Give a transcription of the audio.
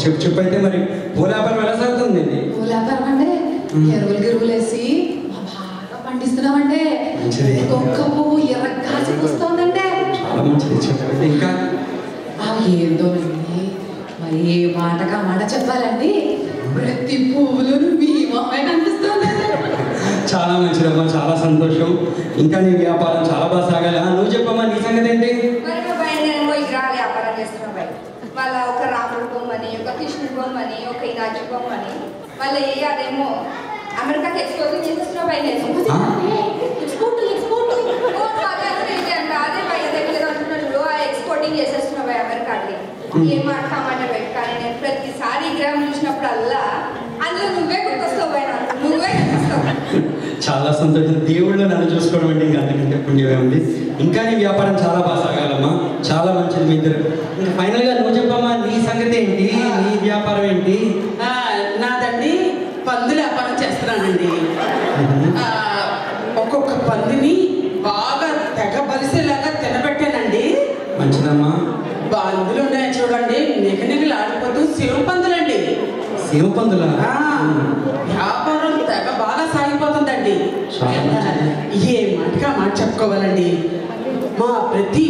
చెప్పు చెప్పు. అయితే మరి పూల వ్యాపారం ఎలా సాగుతుంది? పూల వ్యాపారం అంటే ఎరువులు గిరువులు వేసి బాగా పండిస్తున్నామంటే ఒక్కొక్క పువ్వు ఎర్రగాసి వస్తుందంటే చాలా మంచిది. చెప్పండి ఇంకా. ఏందో అండి మరి ఏ మాటగా మాట చెప్పాలండి, ప్రతి పువ్వులను మీ మొహమే కనిపిస్తుందండి. చాలా మంచిదమ్మా, చాలా సంతోషం. ఇంకా నీ వ్యాపారం చాలా బాగా సాగాలి. నువ్వు చెప్పమ్మా, నీ సంగతి ఏంటి? మరి మా బయట విగ్రహాల వ్యాపారం చేస్తున్నా బయట. వాళ్ళ ఒక రాముడు బొమ్మని, ఒక కృష్ణుడు బొమ్మని, ఒక ఇనాజీ బొమ్మని వాళ్ళ అదేమో అమెరికాకి ఎక్స్పోర్టింగ్ చేసేస్తున్నా బయట. అదే బయట దగ్గర అంటున్నాడు ఆ ఎక్స్పోర్టింగ్ చేసేస్తున్నా బయ అమెరికాకి. ఏం మాట బయట. కానీ నేను ప్రతిసారి విగ్రహం చూసినప్పుడల్లా అందులో నువ్వే గుర్తొస్తావు బయట, నువ్వే కనిపిస్తావు. చాలా సంతోషం. దేవుళ్ళు నన్ను చూసుకోవడం అంటే ఇంకా అంతకంటే పుణ్యమే ఉంది. ఇంకా నీ వ్యాపారం చాలా బాగా సాగాలమ్మా, చాలా మంచిది మీ ఇద్దరు. ఇంకా ఫైనల్గా నువ్వు చెప్పమ్మా, నీ సంగతి ఏంటి? నీ వ్యాపారం ఏంటి? నాదండి పందుల వ్యాపారం చేస్తున్నానండి. ఒక్కొక్క పందిని బాగా తెగ బలిసేలాగా తినబెట్టానండి. మంచిదమ్మా. అందులో ఉన్నాయి చూడండి, నిగనిగలు ఆడిపోతూ శివ పందులండి. శివ పందులా? వ్యాపారం తెగ బాగా సాగిపోతుందండి. ఏ మాటగా మాట చెప్పుకోవాలండి, మా ప్రతి